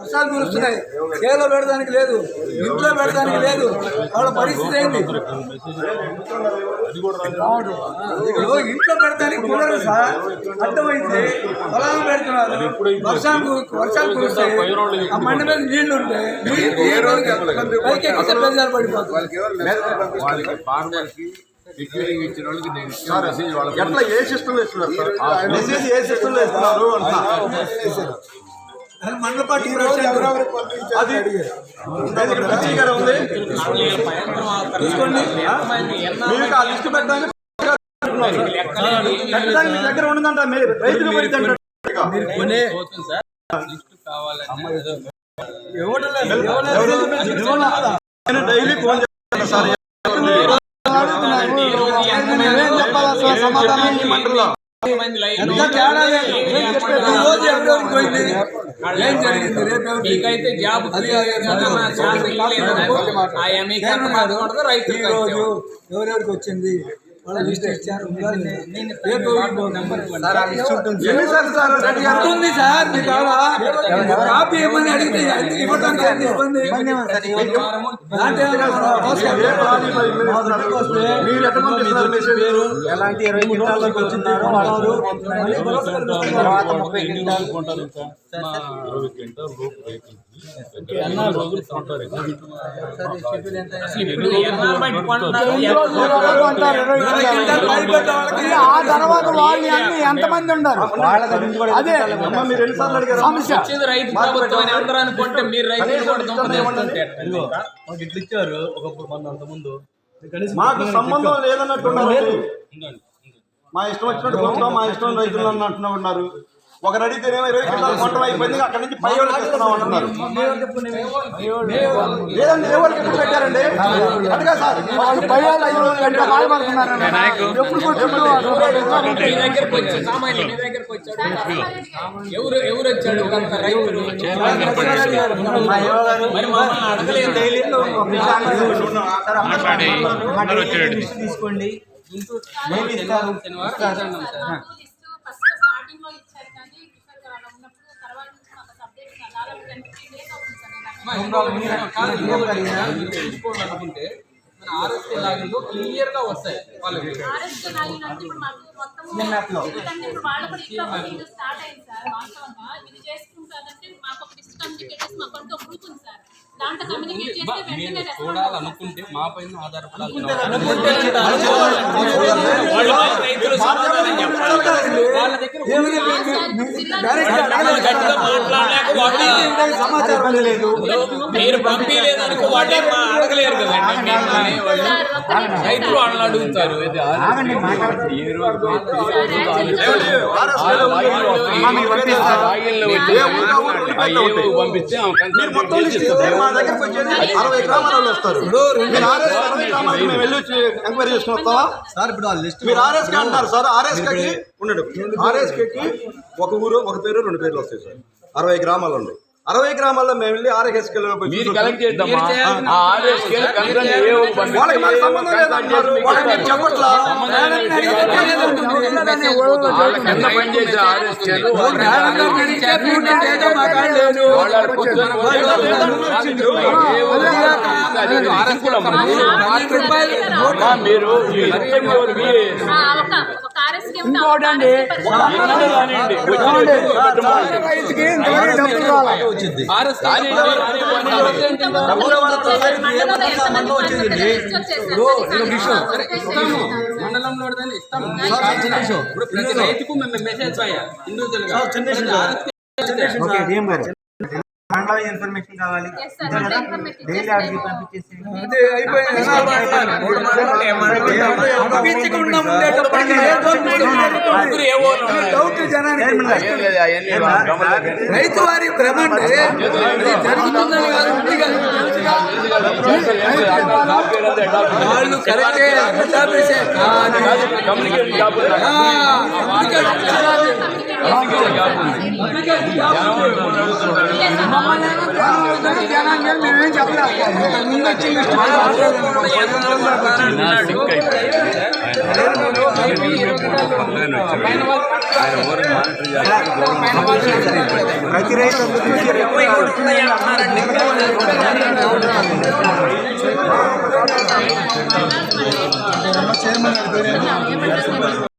వర్షాలు కురుస్తున్నాయి, చేలో పెడడానికి లేదు, ఇంట్లో పెడడానికి లేదు. వాళ్ళ పరిస్థితి ఏంటి? ఇంట్లో పెడతానికి కుదరదు సార్, అర్థమైంది. పొలాలు పెడుతున్నారు, వర్షాలు కురుస్తాయి, ఆ మండి మీద నీళ్లు ఉంటాయి, పైకి ఎక్కితే పెద్దలు పడిపోతాయి. ఎట్లా ఏ సిస్టమ్ ఇస్తున్నారు సార్? మెసేజ్ ఏ సిస్టమ్ ఇస్తున్నారు మండలపాటి అది ఉంది తీసుకోండి. మీకు ఆ లిస్ట్ పెట్టడానికి మీ దగ్గర ఉండదంట, రైతులు పడితే డైలీ ఫోన్ చేస్తాను సార్. మండలంలో మీకైతే జాబ్ ఎవరెవరికి వచ్చింది వాళ్ళ లిస్ట్ ఇచ్చారు. ఉంటుంది సార్, మీ కాపీ ఏమని అడిగితే ఇవ్వడానికి ఇబ్బంది. ఎలాంటి 20 క్వింటాల్లోకి వచ్చిందారో వాళ్ళు తర్వాత 30 క్వింటాలు కొంటారు. 20 క్వింటాల్ లోపు రైతులకి రోజులు కొంటారు. ఆ తర్వాత వాళ్ళు ఎంతమంది ఉన్నారు? అదే రైతు ప్రభుత్వం అందరూ అనుకుంటే మీరు రైతులు ఇట్లా ఇచ్చారు. ఒకప్పుడు మన అంతకుముందు మాకు సంబంధం లేదన్నట్టు మా ఇష్టం వచ్చినట్టు కొంటాం, మా ఇష్టం రైతులు అన్నట్టు ఉన్నారు. ఒకరు అడిగితేనేమో 20 క్వింటాలు కొంటాం అయిపోయింది, అక్కడి నుంచి పై వాళ్ళకి ఇస్తున్నాం అంటున్నారు. లేదండి, ఏ వాళ్ళకి ఎప్పుడు పెట్టారండి? అటుగా సార్ పై వాళ్ళు 5 గంటలు బాధపడుతున్నారు. ఎవరు వచ్చాడు? రైతులు తీసుకోండి. అనుకుంటే మన ఆర్ఎస్కే లాగిన్లో క్లియర్ గా వస్తాయి వాళ్ళకి. చూడాలనుకుంటే మా పైన ఆధారపడాలి. మీరు పంపించలేదనుకో వాటే అడగలేరు కదండి, రైతులు వాళ్ళని అడుగుతారు. పంపిస్తే మా దగ్గరకు వచ్చేది 60 గ్రామాలలో వస్తారు. మీరు ఆర్ఎస్ 60 గ్రామాలకు మేము వెళ్ళి ఎంక్వైరీ చేసుకుని వస్తావా సార్? ఇప్పుడు మీరు ఆర్ఎస్కే అంటారు సార్. ఆర్ఎస్కేకి ఉండడు, ఆర్ఎస్కేకి ఒక ఊరు ఒక పేరు 2 పేర్లు వస్తాయి సార్. 60 గ్రామాలు ఉన్నాయి. 60 గ్రామాల్లో మేము వెళ్ళి ఆర్ఎస్కే కలెక్ట్ చేద్దాం. వాళ్ళకి మాకు సంబంధం లేదంటారు. వాళ్ళకి మీరు చెప్పట్లా. మీరు ఇంకోటండి, మండలంలో ఇప్పుడు ప్రతి రైతుకు మేము మెసేజ్ ఇండివిజువల్ గా మండల ఇన్ఫర్మేషన్ కావాలి, డైలీ అడిగి పంపించేసి రైతు వారి భ్రమండి జరుగుతుందని వాళ్ళు కరెక్టే మేమేం చెప్పలేదు. ముందు వచ్చి ప్రతి రైతు చైర్మన్